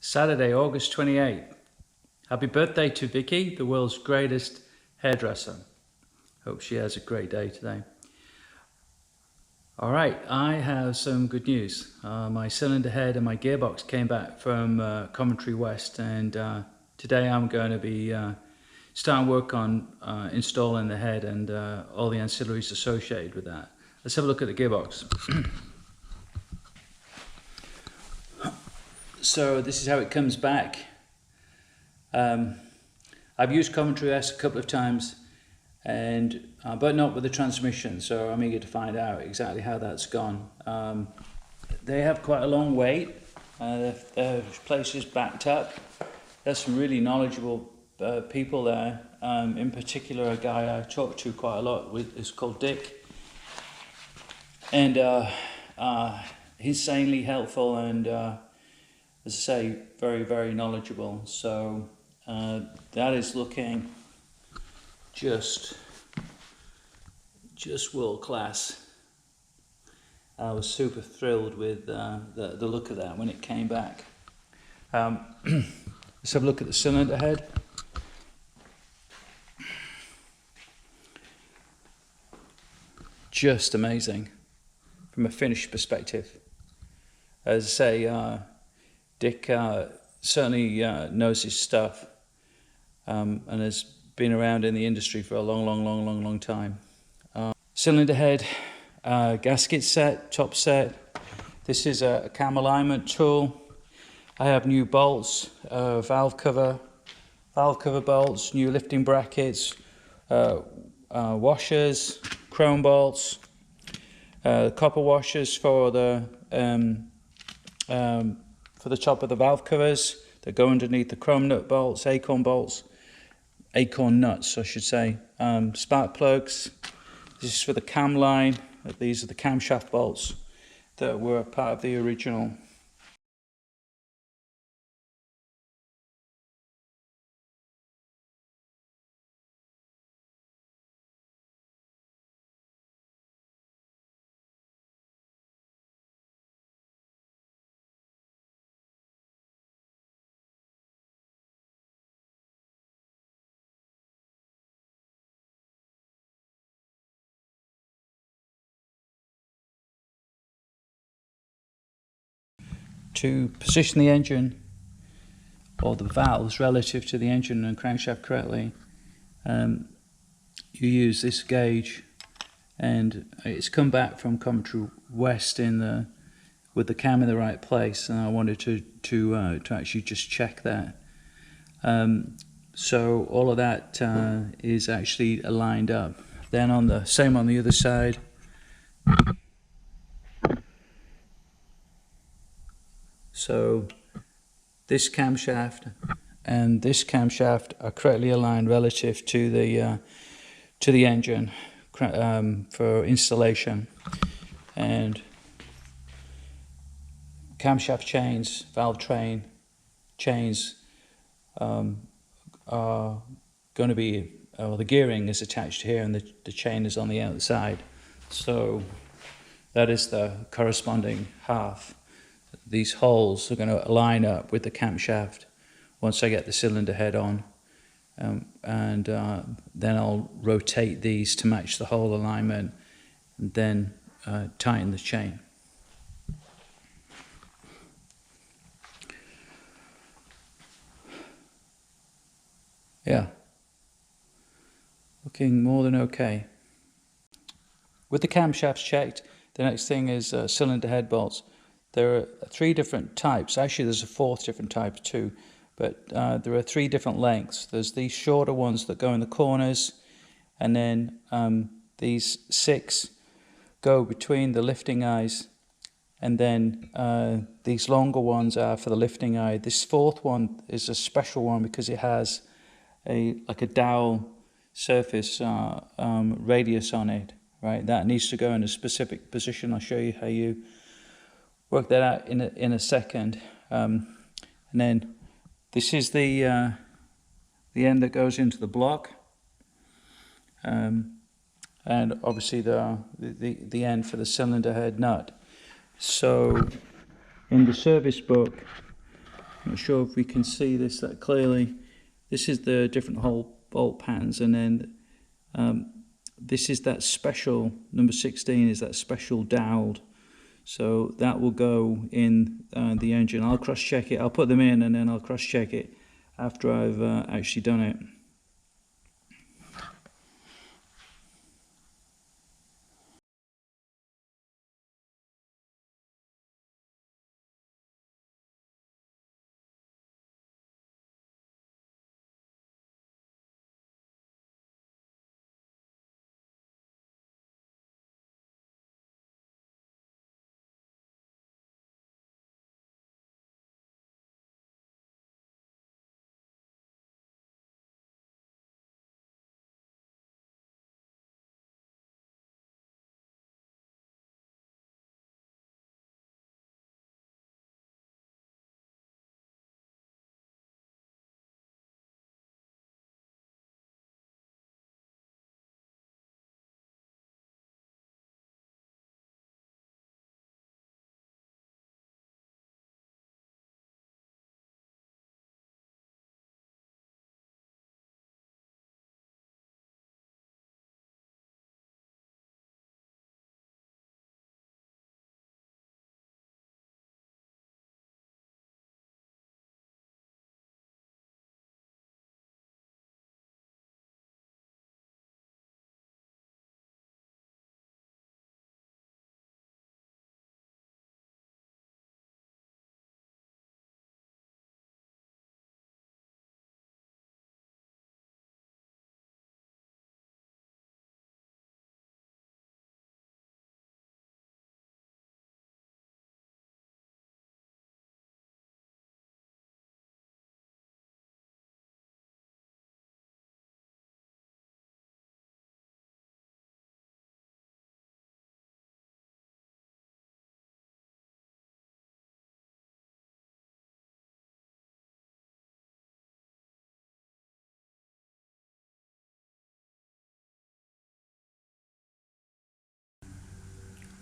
Saturday, August 28th. Happy birthday to Vicky, the world's greatest hairdresser. Hope she has a great day today. Alright, I have some good news. My cylinder head and my gearbox came back from Coventry West, and today I'm going to be starting work on installing the head and all the ancillaries associated with that. Let's have a look at the gearbox. So this is how it comes back. I've used Coventry West a couple of times, and but not with the transmission, so I'm eager to find out exactly how that's gone. They have quite a long wait. Their place is backed up. There's some really knowledgeable people there. In particular, a guy I talk to quite a lot is called Dick, and he's insanely helpful and as I say, very, very knowledgeable. So that is looking just world class. I was super thrilled with the look of that when it came back. Let's have a look at the cylinder head. Just amazing from a finish perspective. As I say, Dick certainly knows his stuff and has been around in the industry for a long time. Cylinder head, gasket set, top set. This is a cam alignment tool. I have new bolts, valve cover bolts, new lifting brackets, washers, chrome bolts, copper washers for the top of the valve covers that go underneath the chrome nut bolts, acorn nuts I should say, spark plugs. This is for the cam line. These are the camshaft bolts that were part of the original. To position the engine or the valves relative to the engine and crankshaft correctly, you use this gauge, and it's come back from Coventry West with the cam in the right place, and I wanted to actually just check that. So all of that is actually aligned up. Then on the other side. So this camshaft and this camshaft are correctly aligned relative to the engine for installation, and camshaft chains, valve train chains are going to be, the gearing is attached here and the chain is on the outside, so that is the corresponding half. These holes are going to line up with the camshaft once I get the cylinder head on, and then I'll rotate these to match the hole alignment, and then tighten the chain. Yeah, looking more than okay. With the camshafts checked, the next thing is cylinder head bolts. There are 3 different types. Actually, there's a 4th different type too, but there are 3 different lengths. There's these shorter ones that go in the corners, and then these 6 go between the lifting eyes, and then these longer ones are for the lifting eye. This 4th one is a special one because it has like a dowel surface radius on it. Right, that needs to go in a specific position. I'll show you how you work that out in a second. And then this is the end that goes into the block, and obviously the end for the cylinder head nut. So in the service book I'm not sure if we can see this that clearly. This is the different hole bolt patterns, and then this is that special, number 16 is that special dowel. So that will go in the engine. I'll cross check it, I'll put them in and then I'll cross check it after I've actually done it.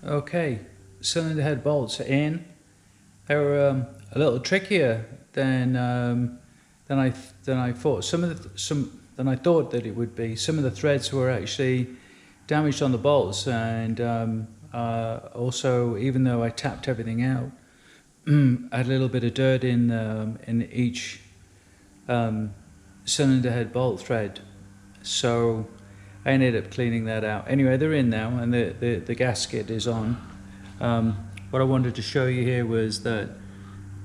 Okay, cylinder head bolts are in. They were a little trickier than I thought. Than I thought that it would be. Some of the threads were actually damaged on the bolts, and also, even though I tapped everything out, I had a little bit of dirt in each cylinder head bolt thread. So I ended up cleaning that out. Anyway, they're in now, and the gasket is on. What I wanted to show you here was that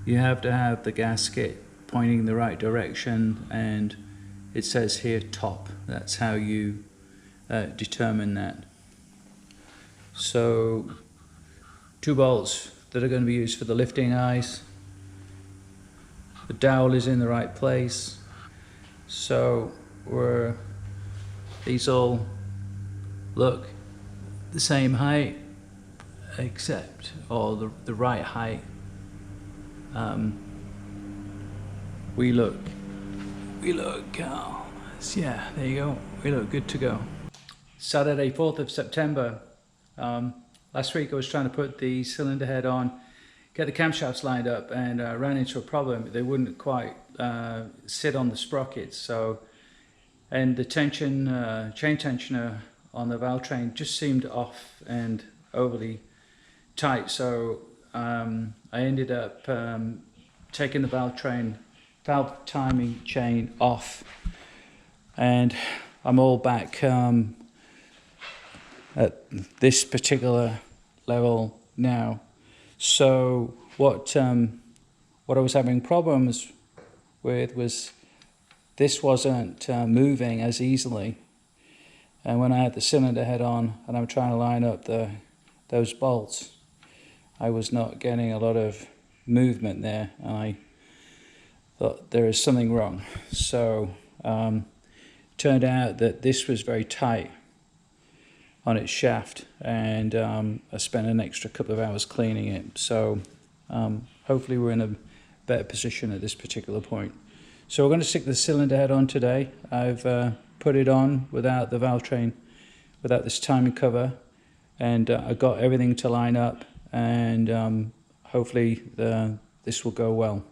you have to have the gasket pointing in the right direction, and it says here top. That's how you determine that. So 2 bolts that are going to be used for the lifting eyes. The dowel is in the right place. So these all look the same height, except, or the right height. We look, yeah, there you go. We look good to go. Saturday, 4th of September. Last week I was trying to put the cylinder head on, get the camshafts lined up, and ran into a problem. They wouldn't quite sit on the sprockets. So, and the tension, chain tensioner on the valve train just seemed off and overly tight. So I ended up taking the valve timing chain off, and I'm all back at this particular level now. So what I was having problems with was this wasn't moving as easily, and when I had the cylinder head on and I'm trying to line up those bolts, I was not getting a lot of movement there, and I thought there is something wrong. So turned out that this was very tight on its shaft, and I spent an extra couple of hours cleaning it. So hopefully we're in a better position at this particular point. So we're going to stick the cylinder head on today. I've put it on without the valve train, without this timing cover, and I got everything to line up, and hopefully this will go well.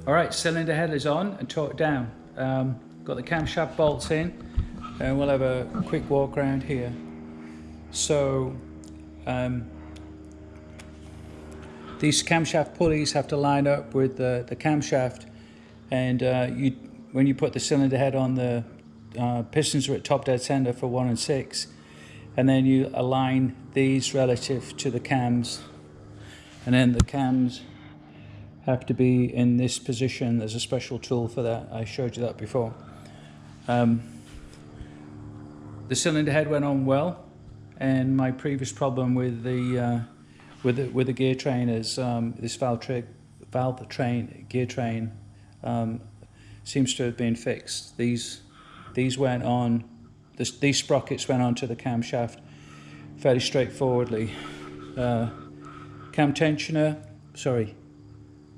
All right, cylinder head is on and torqued down. Got the camshaft bolts in, and we'll have a quick walk around here. So these camshaft pulleys have to line up with the camshaft, and when you put the cylinder head on, the pistons are at top dead center for 1 and 6, and then you align these relative to the cams, and then the cams have to be in this position. There's a special tool for that. I showed you that before. The cylinder head went on well, and my previous problem with the gear train is this valve train gear train seems to have been fixed. These went on. These sprockets went onto the camshaft fairly straightforwardly. Cam tensioner, sorry,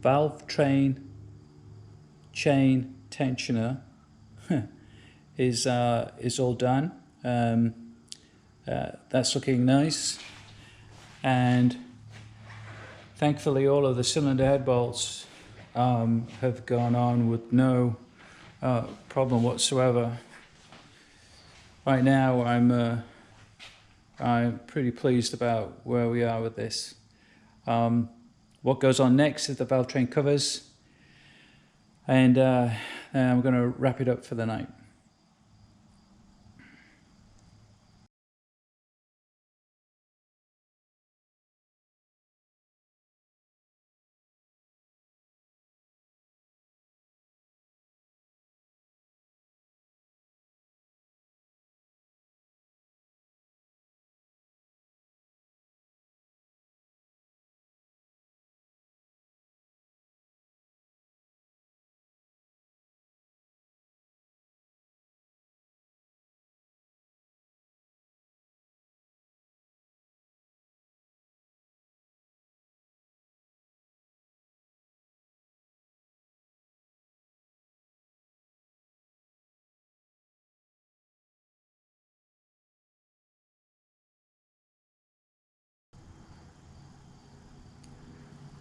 valve train chain tensioner is all done. That's looking nice, and thankfully all of the cylinder head bolts have gone on with no problem whatsoever. Right now I'm pretty pleased about where we are with this. What goes on next is the valve train covers, and I'm going to wrap it up for the night.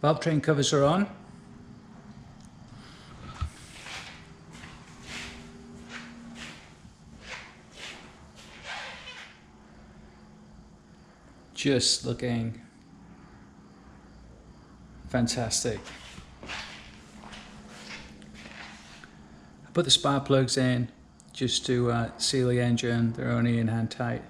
Valve train covers are on. Just looking fantastic. I put the spark plugs in just to seal the engine. They're only in hand tight.